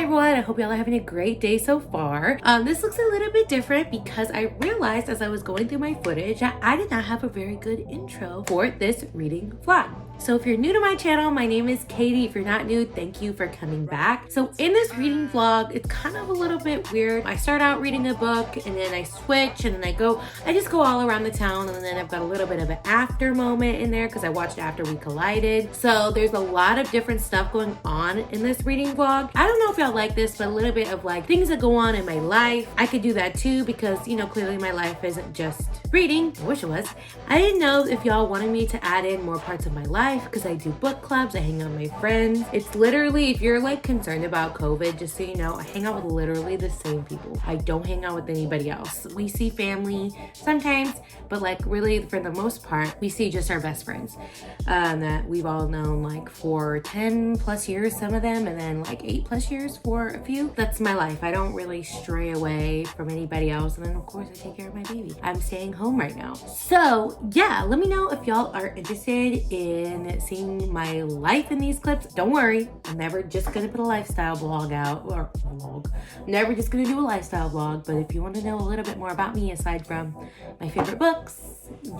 everyone, I hope y'all are having a great day so far. This looks a little bit different because I realized as I was going through my footage that I did not have a very good intro for this reading vlog. So if you're new to my channel, my name is Katie. If you're not new, thank you for coming back. So in this reading vlog, it's kind of a little bit weird. I start out reading a book and then I switch and then I just go all around the town, and then I've got a little bit of an after moment in there because I watched After We Collided. So there's a lot of different stuff going on in this reading vlog. I don't know if y'all like this, but a little bit of like things that go on in my life. I could do that too because, you know, clearly my life isn't just reading. I wish it was. I didn't know if y'all wanted me to add in more parts of my life because I do book clubs, I hang out with my friends. It's literally, if you're like concerned about COVID, just so you know, I hang out with literally the same people. I don't hang out with anybody else. We see family sometimes, but like really for the most part, we see just our best friends that we've all known like for 10 plus years, some of them, and then like 8+ years for a few. That's my life. I don't really stray away from anybody else. And then of course I take care of my baby. I'm staying home right now. So yeah, let me know if y'all are interested in seeing my life in these clips. Don't worry, I'm never just gonna put a lifestyle vlog out, or vlog. I'm never just gonna do a lifestyle vlog, but if you want to know a little bit more about me aside from my favorite books,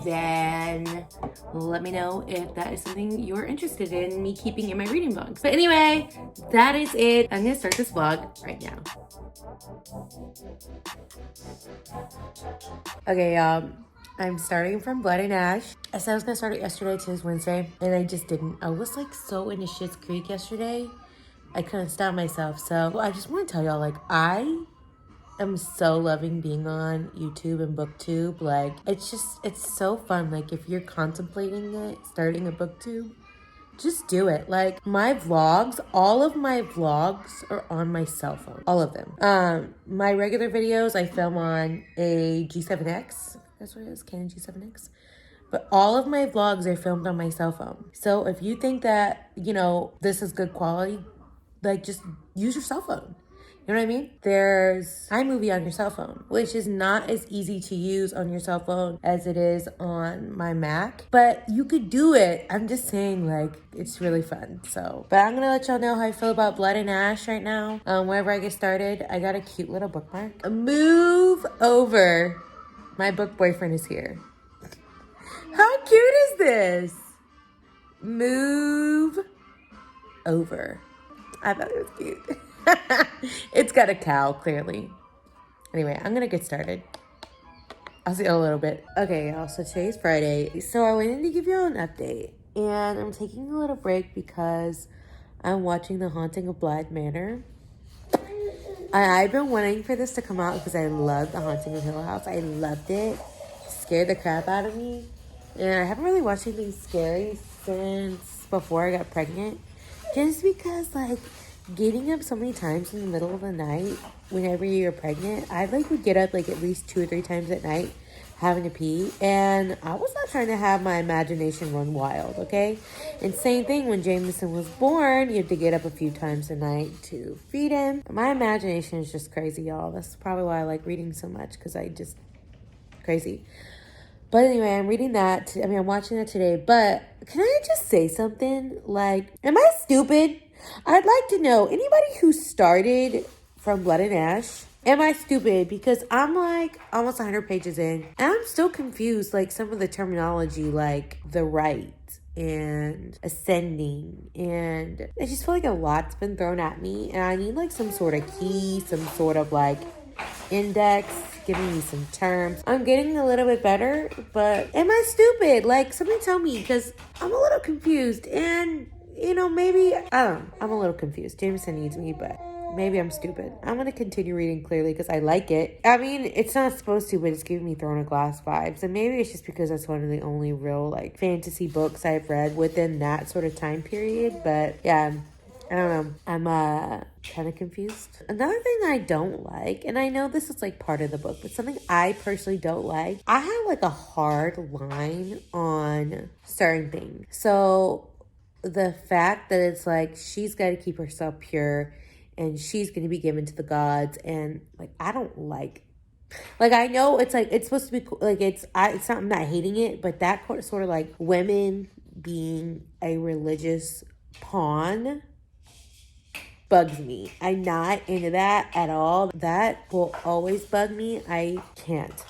then let me know if that is something you're interested in me keeping in my reading vlogs. But anyway, that is it. I'm gonna start this vlog right now. Okay, I'm starting from Blood and Ash. I said I was gonna start it yesterday, today's Wednesday, and I just didn't. I was like so into Schitt's Creek yesterday, I couldn't stop myself. So I just want to tell y'all, like, I am so loving being on YouTube and BookTube. Like, it's so fun. Like, if you're contemplating it, starting a BookTube, just do it. Like, my vlogs, all of my vlogs are on my cell phone. All of them. My regular videos I film on a G7X. That's what it is, Canon G7X. But all of my vlogs are filmed on my cell phone. So if you think that, you know, this is good quality, like, just use your cell phone. You know what I mean? There's iMovie on your cell phone, which is not as easy to use on your cell phone as it is on my Mac. But you could do it. I'm just saying, like, it's really fun. So, but I'm going to let y'all know how I feel about Blood and Ash right now. Whenever I get started, I got a cute little bookmark. Move over. My book boyfriend is here. How cute is this? Move over. I thought it was cute. It's got a cow, clearly. Anyway, I'm gonna get started. I'll see you in a little bit. Okay, y'all, so today's Friday. So I wanted to give y'all an update. And I'm taking a little break because I'm watching The Haunting of Bly Manor. I've been wanting for this to come out because I love The Haunting of Hill House. I loved it. Scared the crap out of me. And I haven't really watched anything scary since before I got pregnant. Just because, like, getting up so many times in the middle of the night whenever you're pregnant, I like would get up like at least 2 or 3 times at night having to pee, and I was not trying to have my imagination run wild, okay? And same thing when Jameson was born, you had to get up a few times a night to feed him. My imagination is just crazy, y'all. That's probably why I like reading so much, because I just crazy. But anyway, I'm reading that. I'm watching that today. But can I just say something? Like, am I stupid? I'd like to know, anybody who started from Blood and Ash, am I stupid? Because I'm like almost 100 pages in, and I'm still confused, like some of the terminology, like the right and ascending, and I just feel like a lot's been thrown at me, and I need like some sort of key, some sort of like index, giving me some terms. I'm getting a little bit better, but am I stupid? Like, somebody tell me, because I'm a little confused, and you know, maybe, I don't know, I'm a little confused. Jameson needs me, but maybe I'm stupid. I'm going to continue reading clearly because I like it. I mean, it's not supposed to, but it's giving me Throne of Glass vibes. And maybe it's just because that's one of the only real, like, fantasy books I've read within that sort of time period. But, yeah, I don't know. I'm kind of confused. Another thing I don't like, and I know this is, like, part of the book, but something I personally don't like, I have, like, a hard line on certain things. So the fact that it's like she's got to keep herself pure and she's going to be given to the gods, and like I don't like I know it's like it's supposed to be like it's not, I'm not hating it, but that sort of like women being a religious pawn, bugs me. I'm not into that at all. That will always bug me. I can't.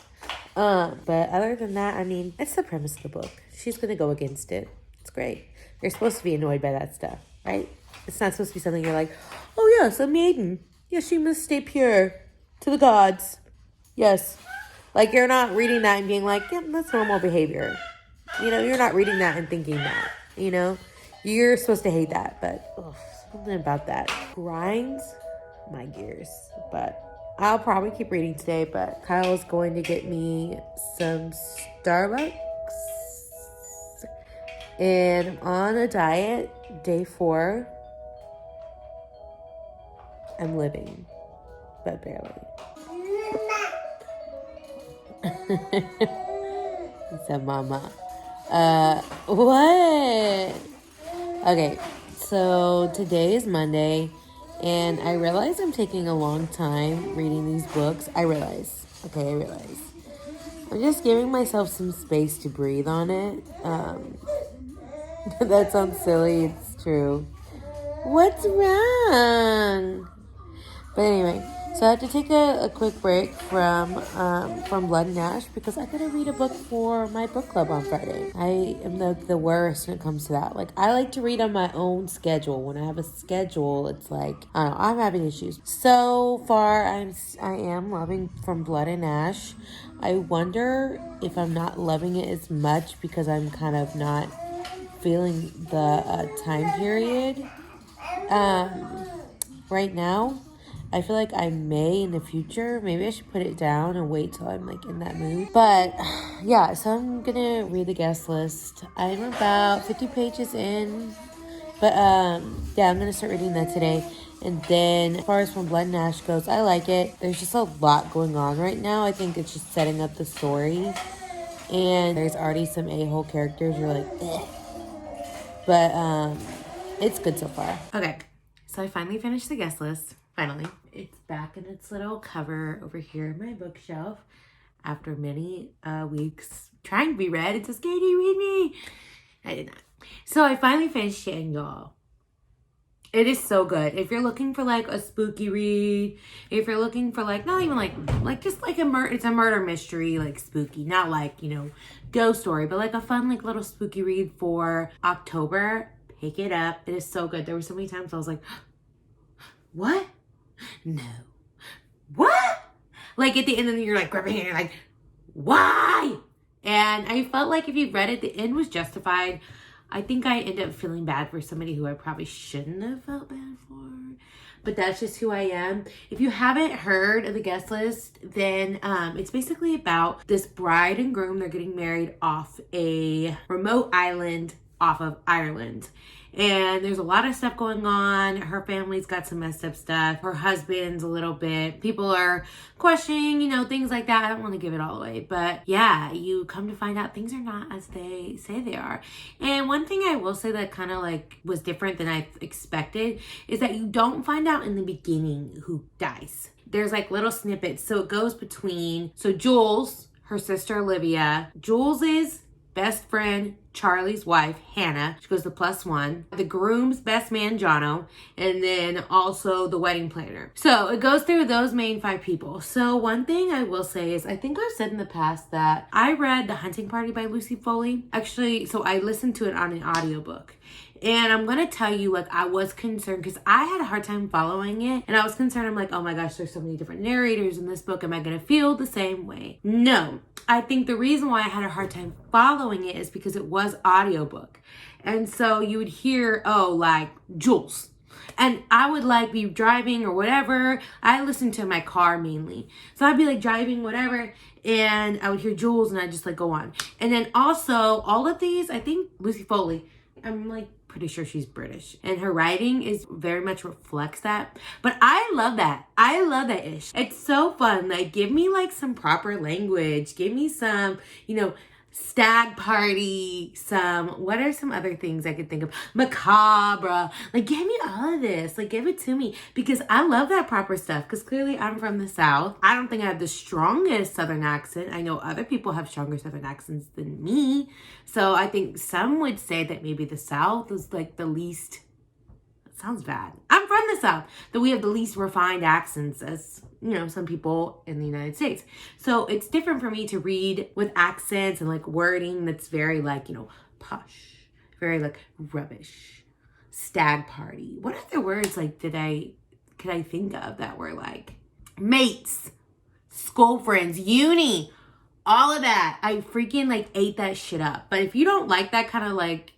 But other than that, I mean, it's the premise of the book. She's gonna go against it. It's great. You're supposed to be annoyed by that stuff, right? It's not supposed to be something you're like, oh yes, a maiden. Yes, she must stay pure to the gods. Yes. Like, you're not reading that and being like, yeah, that's normal behavior. You know, you're not reading that and thinking that, you know? You're supposed to hate that, but something about that grinds my gears. But I'll probably keep reading today, but Kyle's going to get me some Starbucks. And I'm on a diet, day 4. I'm living, but barely. He said, Mama. What? Okay, so today is Monday, and I realize I'm taking a long time reading these books. I realize. I'm just giving myself some space to breathe on it. That sounds silly. It's true. What's wrong? But anyway, so I had to take a quick break from Blood and Ash because I gotta read a book for my book club on Friday. I am the worst when it comes to that. Like, I like to read on my own schedule. When I have a schedule, it's like, I don't know, I'm having issues. So far, I am loving From Blood and Ash. I wonder if I'm not loving it as much because I'm kind of not feeling the time period right now. I feel like I may in the future. Maybe I should put it down and wait till I'm like in that mood. But yeah, so I'm gonna read the guest list. I'm about 50 pages in. But yeah, I'm gonna start reading that today. And then as far as From Blood and Ash goes, I like it. There's just a lot going on right now. I think it's just setting up the story. And there's already some a-hole characters. You're like, ugh. But it's good so far. Okay, so I finally finished the guest list. Finally. It's back in its little cover over here in my bookshelf after many weeks trying to be read. It says, Katie, read me. I did not. So I finally finished it, and y'all, it is so good. If you're looking for like a spooky read, if you're looking for like, not even like just like it's a murder mystery, like spooky, not like, you know, ghost story, but like a fun like little spooky read for October, pick it up. It is so good. There were so many times I was like, what? No. What? Like at the end, and then you're like grabbing it and you're like, why? And I felt like if you read it, the end was justified. I think I ended up feeling bad for somebody who I probably shouldn't have felt bad for. But that's just who I am. If you haven't heard of the guest list, then it's basically about this bride and groom. They're getting married off a remote island off of Ireland. And there's a lot of stuff going on. Her family's got some messed up stuff. Her husband's a little bit. People are questioning, you know, things like that. I don't want to give it all away. But yeah, you come to find out things are not as they say they are. And one thing I will say that kind of like was different than I expected is that you don't find out in the beginning who dies. There's like little snippets. So it goes between, so Jules, her sister Olivia, Jules's best friend, Charlie's wife, Hannah. She goes to +1. The groom's best man, Jono. And then also the wedding planner. So it goes through those main 5 people. So one thing I will say is, I think I've said in the past that I read The Hunting Party by Lucy Foley. Actually, so I listened to it on an audiobook. And I'm going to tell you, like, I was concerned because I had a hard time following it. And I was concerned. I'm like, oh my gosh, there's so many different narrators in this book. Am I going to feel the same way? No. I think the reason why I had a hard time following it is because it was audiobook. And so you would hear, oh, like, Jules. And I would like be driving or whatever. I listened to in my car mainly. So I'd be like driving, whatever. And I would hear Jules and I'd just like go on. And then also all of these, I think Lucy Foley, I'm like pretty sure she's British. And her writing is very much reflects that. But I love that. I love that ish. It's so fun. Like, give me like some proper language. Give me some, you know, stag party, what are some other things I could think of? Macabre. Like, give me all of this. Like, give it to me. Because I love that proper stuff. Because clearly I'm from the South. I don't think I have the strongest Southern accent. I know other people have stronger Southern accents than me. So I think some would say that maybe the South is like the least sounds bad. I'm from the South, that we have the least refined accents as, some people in the United States. So it's different for me to read with accents and like wording that's very like, posh, very like rubbish, stag party. What other words like could I think of that were like mates, school friends, uni, all of that? I freaking like ate that shit up. But if you don't like that kind of like,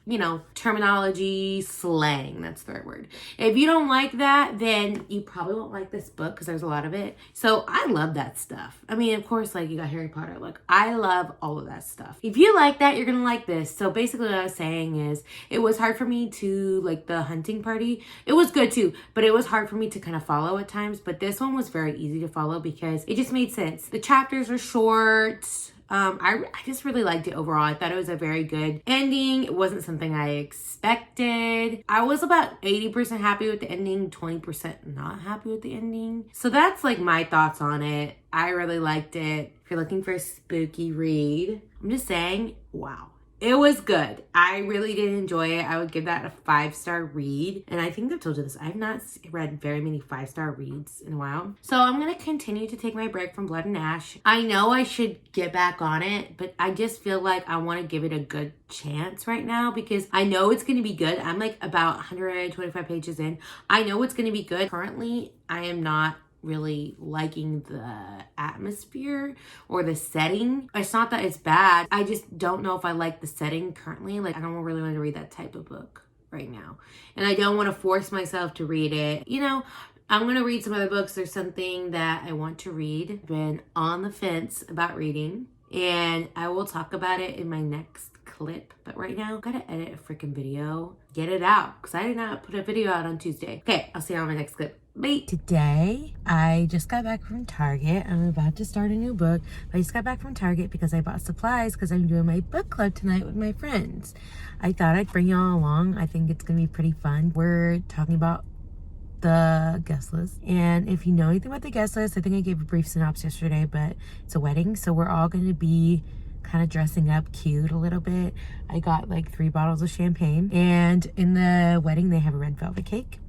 terminology, slang, that's the right word. If you don't like that, then you probably won't like this book because there's a lot of it. So I love that stuff. I mean, of course, like you got Harry Potter. Like I love all of that stuff. If you like that, you're going to like this. So basically what I was saying is it was hard for me to like the hunting party. It was good too, but it was hard for me to kind of follow at times. But this one was very easy to follow because it just made sense. The chapters are short. I just really liked it overall. I thought it was a very good ending. It wasn't something I expected. I was about 80% happy with the ending, 20% not happy with the ending. So that's like my thoughts on it. I really liked it. If you're looking for a spooky read, I'm just saying, wow. It was good. I really did enjoy it. I would give that a 5-star read. And I think I've told you this. I've not read very many 5-star reads in a while. So I'm going to continue to take my break from Blood and Ash. I know I should get back on it, but I just feel like I want to give it a good chance right now because I know it's going to be good. I'm like about 125 pages in. I know it's going to be good. Currently, I am not really liking the atmosphere or the setting. It's not that it's bad. I just don't know if I like the setting currently. Like I don't really want to read that type of book right now. And I don't want to force myself to read it. I'm going to read some other books. There's something that I want to read. I've been on the fence about reading and I will talk about it in my next clip. But right now, I've got to edit a freaking video. Get it out because I did not put a video out on Tuesday. Okay, I'll see you on my next clip. Bye. Today, I just got back from Target. I'm about to start a new book. I just got back from Target because I bought supplies because I'm doing my book club tonight with my friends. I thought I'd bring y'all along. I think it's going to be pretty fun. We're talking about the guest list. And if you know anything about the guest list, I think I gave a brief synopsis yesterday, but it's a wedding. So we're all going to be kind of dressing up cute a little bit. I got like 3 bottles of champagne. And in the wedding, they have a red velvet cake.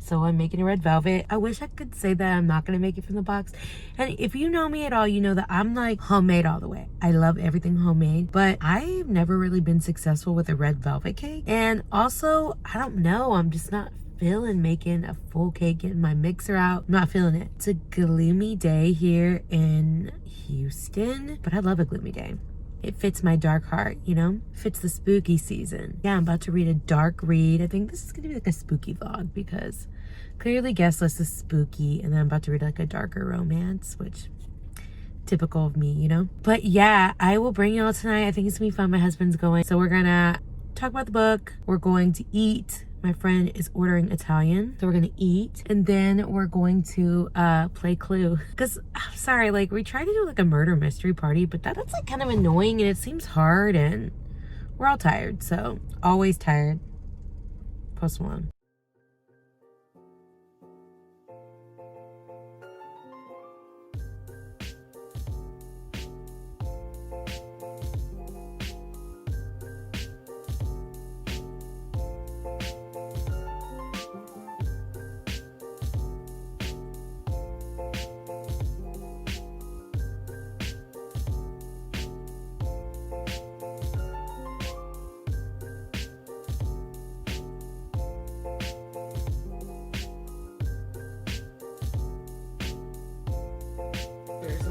So I'm making a red velvet. I wish I could say that I'm not going to make it from the box. And if you know me at all, you know that I'm like homemade all the way. I love everything homemade. But I've never really been successful with a red velvet cake. And also, I don't know. I'm just not feeling making a full cake, getting my mixer out. I'm not feeling it. It's a gloomy day here in Houston. But I love a gloomy day. It fits my dark heart, fits the spooky season. Yeah, I'm about to read a dark read. I think this is going to be like a spooky vlog because clearly guest list is spooky. And then I'm about to read like a darker romance, which typical of me, But yeah, I will bring y'all tonight. I think it's going to be fun. My husband's going. So we're going to talk about the book. We're going to eat. My friend is ordering Italian, so we're gonna eat, and then we're going to play Clue. Because I'm sorry, like we tried to do like a murder mystery party, but that's like kind of annoying and it seems hard, and we're all tired. So always tired. Post Malone.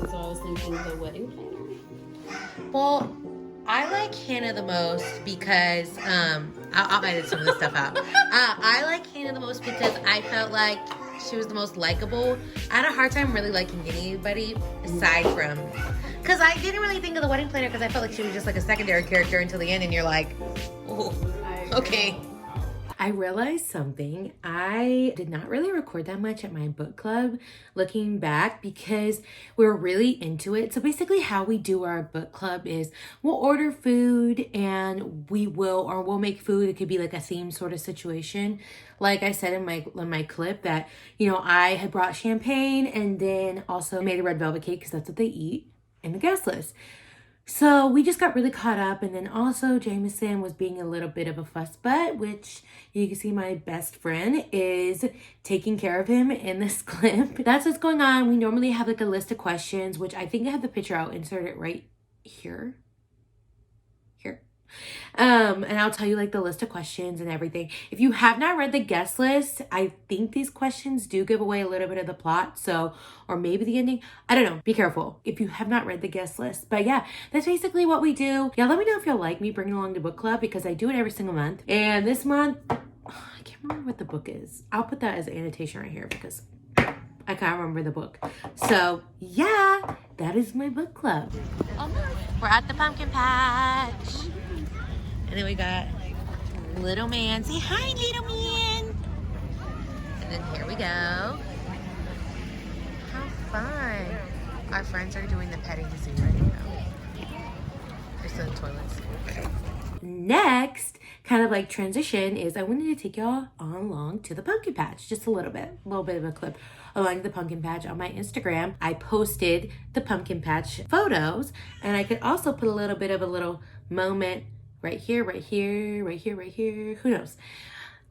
So I was thinking the wedding planner. Well, I like Hannah the most because I'll edit some of this stuff out. I like Hannah the most because I felt like she was the most likable. I had a hard time really liking anybody aside from, because I didn't really think of the wedding planner because I felt like she was just like a secondary character until the end, and you're like, oh, okay. I realized something. I did not really record that much at my book club looking back because we were really into it. So basically how we do our book club is we'll order food and we'll make food. It could be like a theme sort of situation. Like I said in my clip that, I had brought champagne and then also made a red velvet cake because that's what they eat in the guest list. So we just got really caught up, and then also Jameson was being a little bit of a fuss butt, which you can see my best friend is taking care of him in this clip. That's what's going on. We normally have like a list of questions, which I think I have the picture. I'll insert it right here. And I'll tell you like the list of questions and everything. If you have not read the guest list, I think these questions do give away a little bit of the plot. So, or maybe the ending. I don't know. Be careful if you have not read the guest list. But yeah, that's basically what we do. Yeah, let me know if you'll like me bringing along the book club because I do it every single month. And this month, I can't remember what the book is. I'll put that as an annotation right here because I can't remember the book. So yeah, that is my book club. We're at the pumpkin patch. And then we got little man. Say hi, little man. And then here we go. How fun. Our friends are doing the petting zoo right now. There's the toilets. Next, kind of like transition is I wanted to take y'all along to the pumpkin patch. Just a little bit of a clip along the pumpkin patch on my Instagram. I posted the pumpkin patch photos, and I could also put a little bit of a little moment right here, who knows,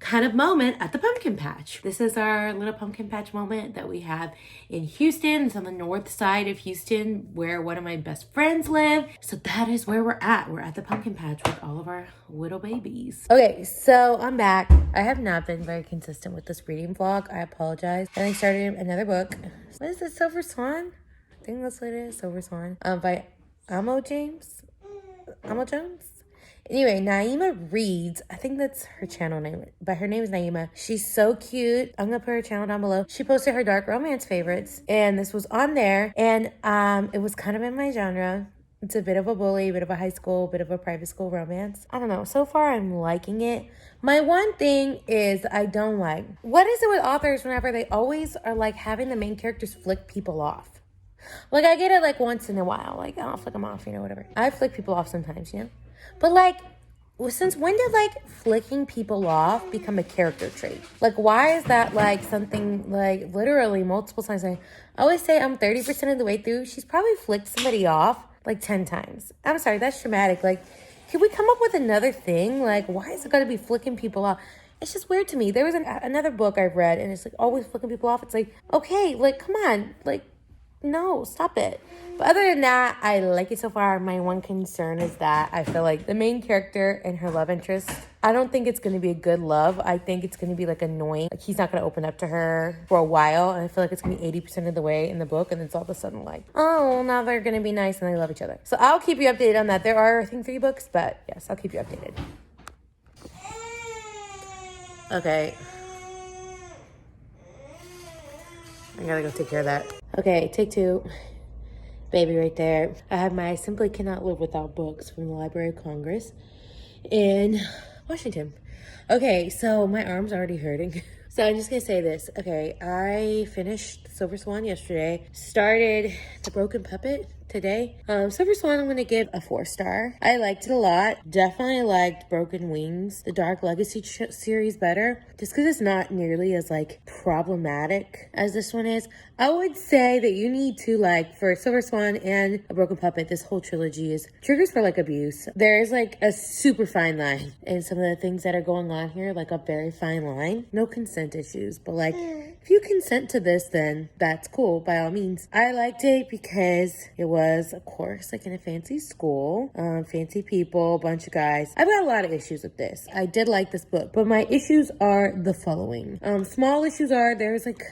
kind of moment at the pumpkin patch. This is our little pumpkin patch moment that we have in Houston. It's on the north side of Houston where one of my best friends live. So that is where we're at. We're at the pumpkin patch with all of our little babies. Okay, so I'm back. I have not been very consistent with this reading vlog. I apologize. And I started another book. What is it, Silver Swan? I think that's what it is, Silver Swan. By Amo Jones. Anyway, Nayema reads. I think that's her channel name, but her name is Nayema. She's so cute. I'm gonna put her channel down below. She posted her dark romance favorites, and this was on there, and it was kind of in my genre. It's a bit of a bully, a bit of a high school, bit of a private school romance. I don't know. So far, I'm liking it. My one thing is I don't like. What is it with authors whenever they always are like having the main characters flick people off? Like, I get it like once in a while. Like, I'll flick them off, whatever. I flick people off sometimes, But like, since when did like flicking people off become a character trait? Like, why is that like something like literally multiple times? I always say I'm 30% of the way through. She's probably flicked somebody off like 10 times. I'm sorry, that's traumatic. Like, can we come up with another thing? Like, why is it got to be flicking people off? It's just weird to me. There was another book I've read and it's like always flicking people off. It's like, okay, like, come on, like, no, stop it. But other than that, I like it so far. My one concern is that I feel like the main character and her love interest, I don't think it's going to be a good love. I think it's going to be like annoying. Like, he's not going to open up to her for a while. And I feel like it's going to be 80% of the way in the book. And it's all of a sudden like, oh, now they're going to be nice and they love each other. So I'll keep you updated on that. There are, I think, 3 books. But yes, I'll keep you updated. Okay. I gotta go take care of that. Okay, take 2. Baby right there. I have my Simply Cannot Live Without books from the Library of Congress in Washington. Okay, so my arm's already hurting. So I'm just gonna say this. Okay, I finished Silver Swan yesterday. Started The Broken Puppet today. Silver Swan, I'm gonna give a 4-star. I liked it a lot. Definitely liked Broken Wings, the Dark Legacy series better, just because it's not nearly as like problematic as this one is. I would say that you need to like, for Silver Swan and A Broken Puppet, this whole trilogy is triggers for like abuse. There is like a super fine line, and some of the things that are going on here, like a very fine line. No consent issues, but like, if you consent to this, then that's cool, by all means. I liked it because it was, of course, like in a fancy school, fancy people, bunch of guys. I've got a lot of issues with this. I did like this book, but my issues are the following. Small issues are, there's like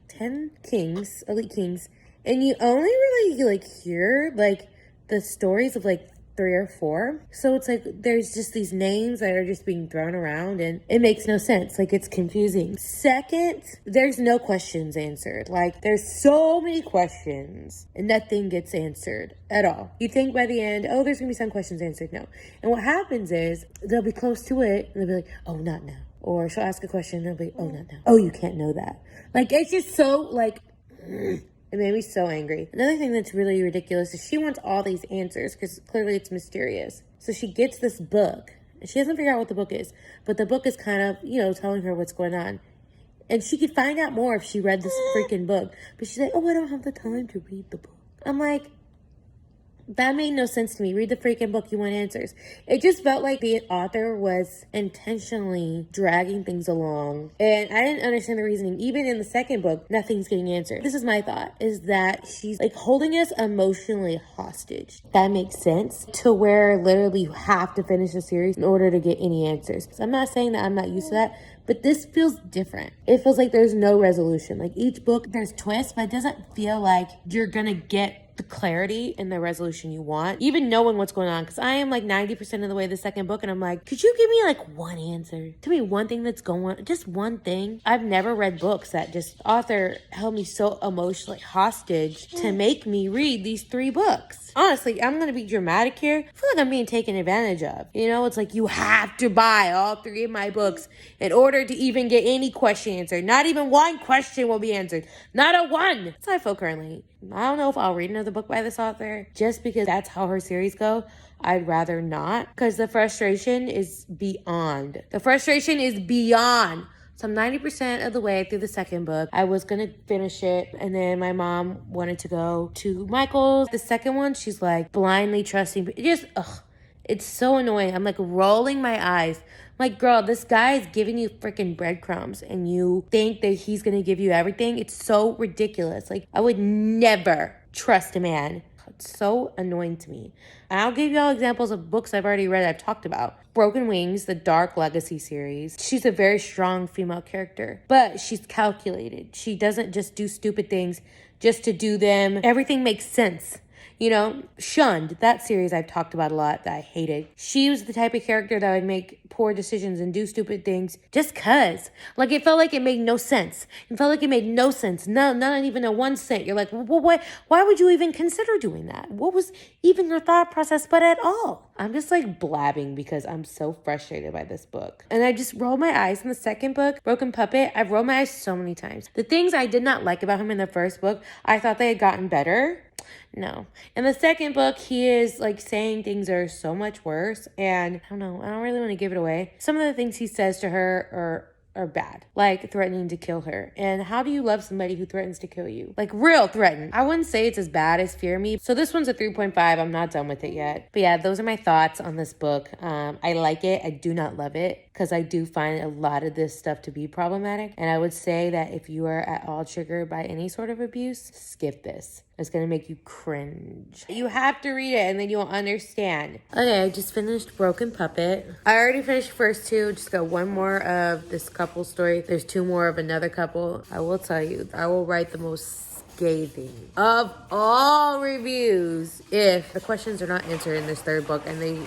10 kings, elite kings, and you only really like hear like the stories of like 3 or 4. So it's like there's just these names that are just being thrown around and it makes no sense. Like, it's confusing. Second, there's no questions answered. Like, there's so many questions and nothing gets answered at all. You think by the end, oh, there's gonna be some questions answered. No. And what happens is they'll be close to it and they'll be like, oh, not now. Or she'll ask a question and they'll be, oh, not now. Oh, you can't know that. Like, it's just so like it made me so angry. Another thing that's really ridiculous is she wants all these answers because clearly it's mysterious. So she gets this book. And she doesn't figure out what the book is. But the book is kind of, telling her what's going on. And she could find out more if she read this freaking book. But she's like, oh, I don't have the time to read the book. I'm like, That made no sense to me. Read the freaking book. You want answers. It just felt like the author was intentionally dragging things along. And I didn't understand the reasoning. Even in the second book, nothing's getting answered. This is my thought, is that she's like holding us emotionally hostage. That makes sense, to where literally you have to finish the series in order to get any answers. So I'm not saying that I'm not used to that, but this feels different. It feels like there's no resolution. Like each book, there's twists, but it doesn't feel like you're gonna get the clarity and the resolution you want, even knowing what's going on. Because I am like 90% of the way the second book, and I'm like, could you give me like one answer? Tell me one thing that's going on, just one thing. I've never read books that just author held me so emotionally hostage to make me read these 3 books. Honestly, I'm gonna be dramatic here. I feel like I'm being taken advantage of. You know, it's like you have to buy all 3 of my books in order to even get any question answered. Not even one question will be answered. Not a one. That's how I feel currently. I don't know if I'll read another book by this author just because that's how her series go. I'd rather not, because the frustration is beyond. The frustration is beyond. So I'm 90% of the way through the second book. I was going to finish it, and then my mom wanted to go to Michael's. The second one, she's like blindly trusting. It's so annoying. I'm like rolling my eyes. I'm like, girl, this guy is giving you freaking breadcrumbs and you think that he's going to give you everything. It's so ridiculous. Like, I would never trust a man. It's so annoying to me. And I'll give y'all examples of books I've already read I've talked about. Broken Wings, the Dark Legacy series. She's a very strong female character, but she's calculated. She doesn't just do stupid things just to do them. Everything makes sense. You know, Shunned, that series I've talked about a lot that I hated. She was the type of character that would make poor decisions and do stupid things just cause. Like, it felt like it made no sense. It felt like it made no sense. No, not even a 1 cent. You're like, well, why would you even consider doing that? What was even your thought process, but at all? I'm just like blabbing because I'm so frustrated by this book. And I just roll my eyes in the second book, Broken Puppet. I've rolled my eyes so many times. The things I did not like about him in the first book, I thought they had gotten better. No. In the second book, he is like saying things are so much worse. And I don't know. I don't really want to give it away. Some of the things he says to her are bad, like threatening to kill her. And how do you love somebody who threatens to kill you? Like, real threaten. I wouldn't say it's as bad as Fear Me. So this one's a 3.5. I'm not done with it yet. But yeah, those are my thoughts on this book. I like it. I do not love it, because I do find a lot of this stuff to be problematic. And I would say that if you are at all triggered by any sort of abuse, skip this. It's going to make you cringe. You have to read it and then you'll understand. Okay, I just finished Broken Puppet. I already finished the first 2. Just got 1 more of this couple story. There's 2 more of another couple. I will tell you, I will write the most scathing of all reviews if the questions are not answered in this 3rd book and they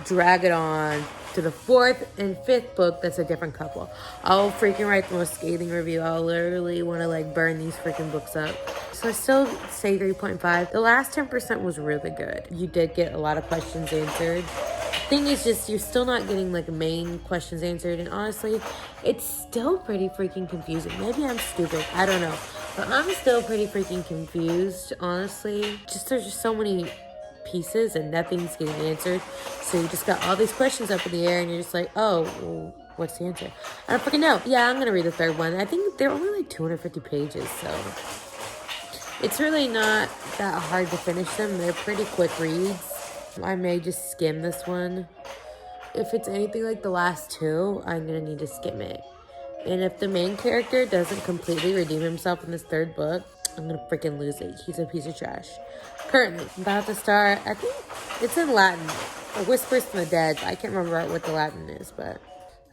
drag it on to the 4th and 5th book that's a different couple. I'll freaking write the most scathing review. I'll literally want to like burn these freaking books up. So I still say 3.5. The last 10% was really good. You did get a lot of questions answered. Thing is just, you're still not getting like main questions answered, and honestly, it's still pretty freaking confusing. Maybe I'm stupid, I don't know, but I'm still pretty freaking confused, honestly. There's just so many pieces and nothing's getting answered, so you just got all these questions up in the air and you're just like, oh, well, what's the answer? I don't freaking know. Yeah, I'm gonna read the 3rd one. I think they're only like 250 pages, so it's really not that hard to finish them. They're pretty quick reads. I may just skim this one. If it's anything like the last 2, I'm gonna need to skim it. And if the main character doesn't completely redeem himself in this 3rd book, I'm gonna freaking lose it. He's a piece of trash. Currently, I'm about to start, I think it's in Latin. Whispers from the Dead. I can't remember what the Latin is, but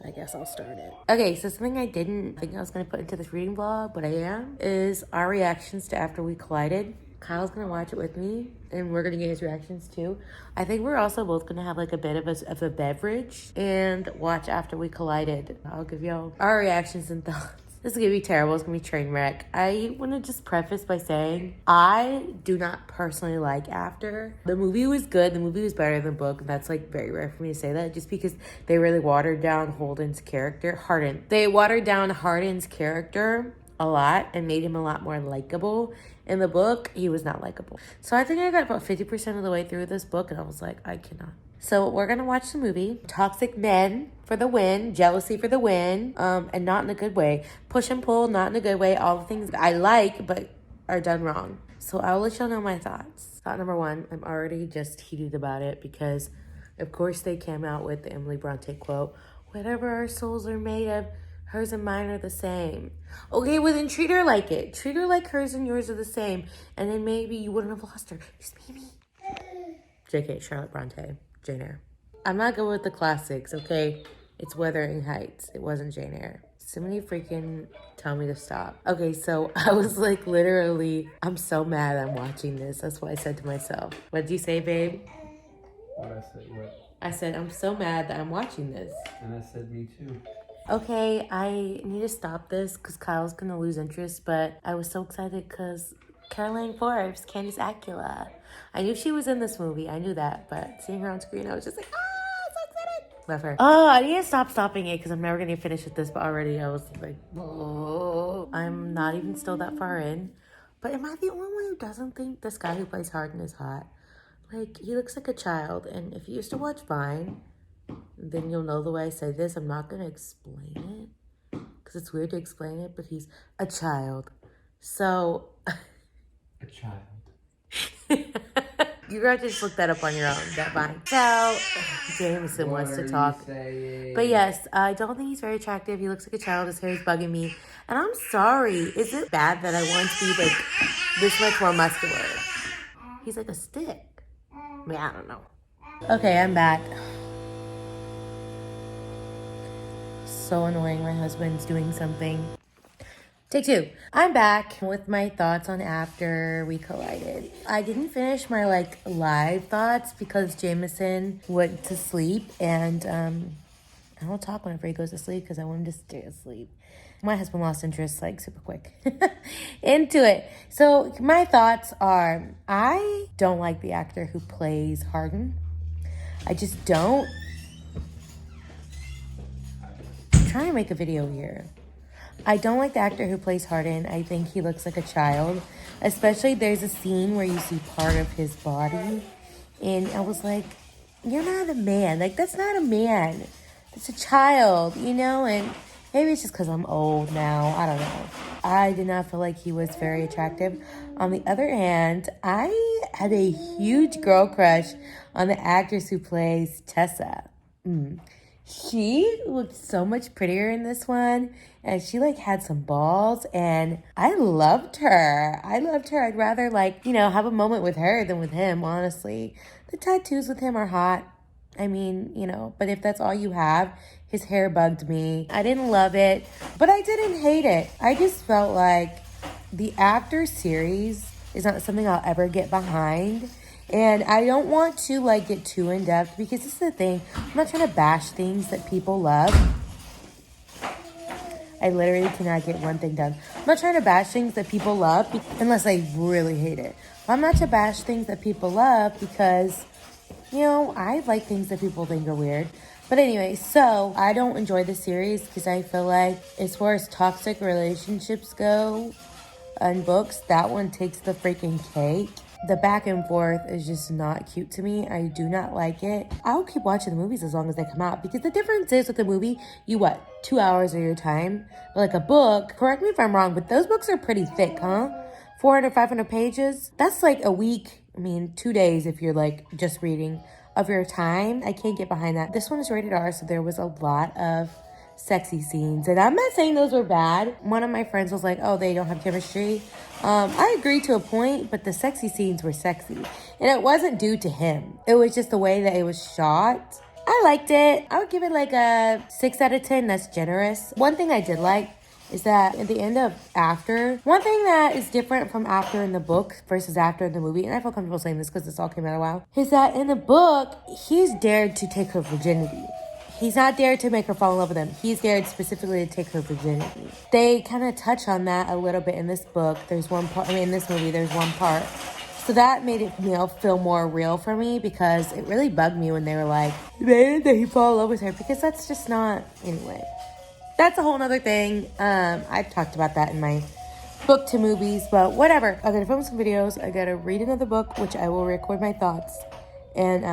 I guess I'll start it. Okay, so something I didn't think I was gonna put into this reading vlog, but I am, is our reactions to After We Collided. Kyle's gonna watch it with me, and we're gonna get his reactions too. I think we're also both gonna have like a bit of a beverage and watch After We Collided. I'll give y'all our reactions and thoughts. This is gonna be terrible. It's gonna be train wreck. I want to just preface by saying I do not personally like After. The movie was good. The movie was better than the book. That's like very rare for me to say that, just because they really watered down Holden's character. Harden. They watered down Harden's character a lot and made him a lot more likable. In the book, he was not likable. So I think I got about 50% of the way through this book, and I was like, I cannot. So we're gonna watch the movie. Toxic men for the win, jealousy for the win, and not in a good way. Push and pull, not in a good way. All the things I like, but are done wrong. So I'll let y'all know my thoughts. Thought number one, I'm already just heated about it because, of course, they came out with the Emily Bronte quote, whatever our souls are made of, hers and mine are the same. Okay, well then treat her like it. Treat her like hers and yours are the same. And then maybe you wouldn't have lost her. Just maybe. JK, Charlotte Bronte, Jane Eyre. I'm not good with the classics, okay? It's Wuthering Heights. It wasn't Jane Eyre. Somebody freaking tell me to stop. Okay, so I was like literally, I'm so mad I'm watching this. That's what I said to myself. What did you say, babe? What I said, what? I said, I'm so mad that I'm watching this. And I said, me too. Okay, I need to stop this because Kyle's going to lose interest, but I was so excited because Caroline Forbes, Candice Acula. I knew she was in this movie. I knew that, but seeing her on screen, I was just like, ah, so excited. Love her. Oh, I need to stop stopping it because I'm never going to finish with this, but already I was like, oh. I'm not even still that far in. But am I the only one who doesn't think this guy who plays Hardin is hot? Like, he looks like a child, and if you used to watch Vine, then you'll know the way I say this. I'm not going to explain it because it's weird to explain it, but he's a child. So... A child. You gotta just look that up on your own, that Vine. So, Jameson wants to talk. But yes, I don't think he's very attractive. He looks like a child. His hair is bugging me. And I'm sorry. Is it bad that I want to be like this much more muscular? He's like a stick. I mean, I don't know. Okay, I'm back. So annoying. My husband's doing something. Take two. I'm back with my thoughts on After We Collided. I didn't finish my live thoughts because Jameson went to sleep, and I don't talk whenever he goes to sleep because I want him to stay asleep. My husband lost interest super quick into it. So my thoughts are, I don't like the actor who plays Hardin. I just don't. I'm trying to make a video here. I don't like the actor who plays Hardin. I think he looks like a child. Especially there's a scene where you see part of his body. And I was like, you're not a man. Like, that's not a man. That's a child, you know? And maybe it's just because I'm old now. I don't know. I did not feel like he was very attractive. On the other hand, I had a huge girl crush on the actress who plays Tessa. She looked so much prettier in this one, and she had some balls, and I loved her. I'd rather have a moment with her than with him, honestly. The tattoos with him are hot. I mean, but if that's all you have, his hair bugged me. I didn't love it, but I didn't hate it. I just felt like the After series is not something I'll ever get behind. And I don't want to get too in depth because this is the thing. I'm not trying to bash things that people love. I literally cannot get one thing done. I'm not trying to bash things that people love unless I really hate it. I'm not to bash things that people love because, I like things that people think are weird. But anyway, so I don't enjoy the series because I feel like as far as toxic relationships go in books, that one takes the freaking cake. The back and forth is just not cute to me. I do not like it. I'll keep watching the movies as long as they come out because the difference is with the movie, 2 hours of your time. But like a book, correct me if I'm wrong, but those books are pretty thick, huh? 400, 500 pages. That's like a week. 2 days if you're just reading of your time. I can't get behind that. This one is rated R, so there was a lot of sexy scenes. And I'm not saying those were bad. One of my friends was like, oh, they don't have chemistry. I agree to a point, but the sexy scenes were sexy. And it wasn't due to him. It was just the way that it was shot. I liked it. I would give it a 6 out of 10. That's generous. One thing I did like is that at the end of After, one thing that is different from After in the book versus After in the movie, and I feel comfortable saying this because this all came out a while, is that in the book, he's dared to take her virginity. He's not dared to make her fall in love with him. He's dared specifically to take her virginity. They kind of touch on that a little bit in this book. There's one part, in this movie, there's one part. So that made it, feel more real for me because it really bugged me when they were like, man, that he fall in love with her, because that's just not, anyway. That's a whole nother thing. I've talked about that in my book to movies, but whatever. I gotta film some videos. I gotta read another book, which I will record my thoughts. And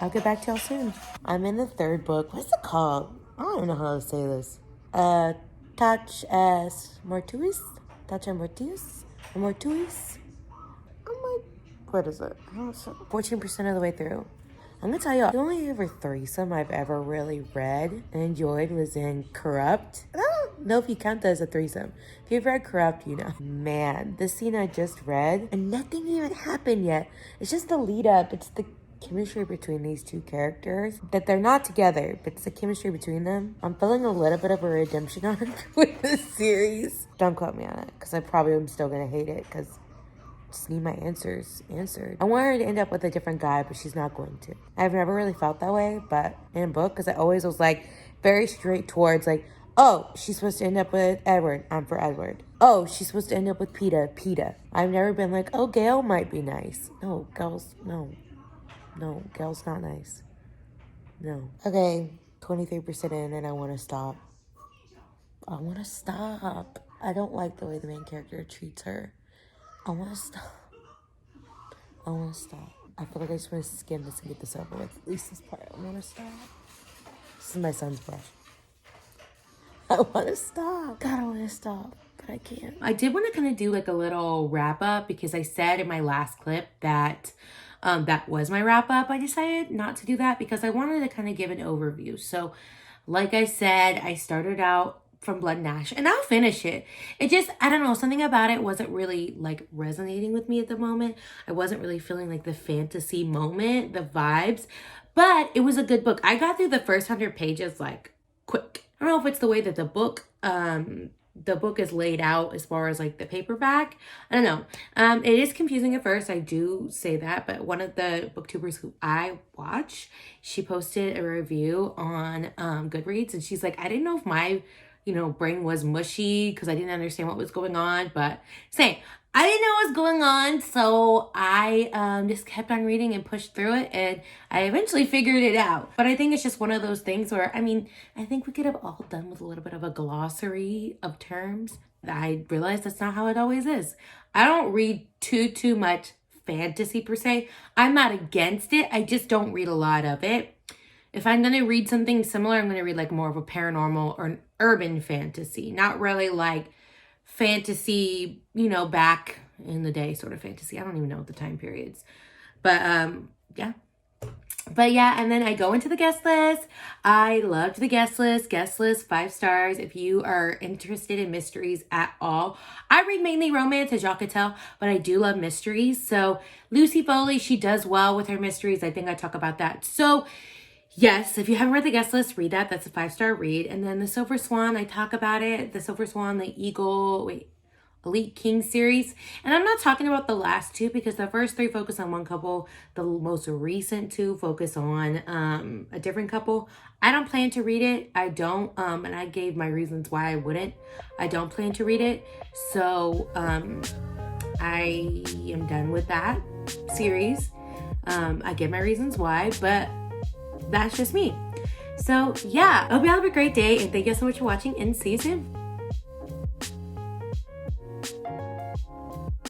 I'll get back to y'all soon. I'm in the third book. What's it called? I don't know how to say this. Touch as Mortuis? Touch and Mortuis? One more twist. I'm like, what is it? 14% of the way through. I'm gonna tell you, the only ever threesome I've ever really read and enjoyed was in Corrupt. I don't know if you count that as a threesome. If you've read Corrupt, you know. Man, this scene I just read, and nothing even happened yet. It's just the lead up. It's the chemistry between these two characters. That they're not together, but it's the chemistry between them. I'm feeling a little bit of a redemption arc with this series. Don't quote me on it, because I probably am still gonna hate it, because just need my answers answered. I want her to end up with a different guy, but she's not going to. I've never really felt that way, but in a book, because I always was like very straight towards like, oh, she's supposed to end up with Edward. I'm for Edward. Oh, she's supposed to end up with Peta. I've never been like, oh, Gail might be nice. No, Gail's not nice. No. Okay, 23% in, and I want to stop. I don't like the way the main character treats her. I want to stop. I feel like I just want to skim this and get this over with. At least this part. I want to stop. This is my son's brush. I want to stop. God, I want to stop. But I can't. I did want to kind of do like a little wrap up because I said in my last clip that that was my wrap up. I decided not to do that because I wanted to kind of give an overview. So like I said, I started out from Blood and Ash, and I'll finish it. It just, I don't know, something about it wasn't really like resonating with me at the moment. I wasn't really feeling like the fantasy moment, the vibes, but it was a good book. I got through the first 100 pages like quick. I don't know if it's the way that the book is laid out as far as like the paperback. I don't know. It is confusing at first. I do say that, but one of the booktubers who I watch, she posted a review on Goodreads, and she's like, I didn't know if my brain was mushy because I didn't understand what was going on, but I didn't know what was going on, so I just kept on reading and pushed through it, and I eventually figured it out. But I think it's just one of those things where, I think we could have all done with a little bit of a glossary of terms. I realized that's not how it always is. I don't read too much fantasy per se. I'm not against it. I just don't read a lot of it. If I'm going to read something similar, I'm going to read like more of a paranormal or an urban fantasy, not really like fantasy, back in the day sort of fantasy. I don't even know what the time periods, but yeah. But yeah, and then I go into the guest list. I loved the guest list. 5 stars. If you are interested in mysteries at all, I read mainly romance, as y'all could tell, but I do love mysteries. So Lucy Foley, she does well with her mysteries. I think I talk about that. So yes, if you haven't read the guest list, read that. That's a 5-star read. And then the Silver Swan, I talk about it. The Silver Swan, the Elite King series. And I'm not talking about the last 2 because the first 3 focus on one couple. The most recent 2 focus on a different couple. I don't plan to read it. I don't. And I gave my reasons why I wouldn't. I don't plan to read it. So I am done with that series. I give my reasons why, but that's just me. So yeah, I hope you all have a great day, and thank you so much for watching, and see you soon.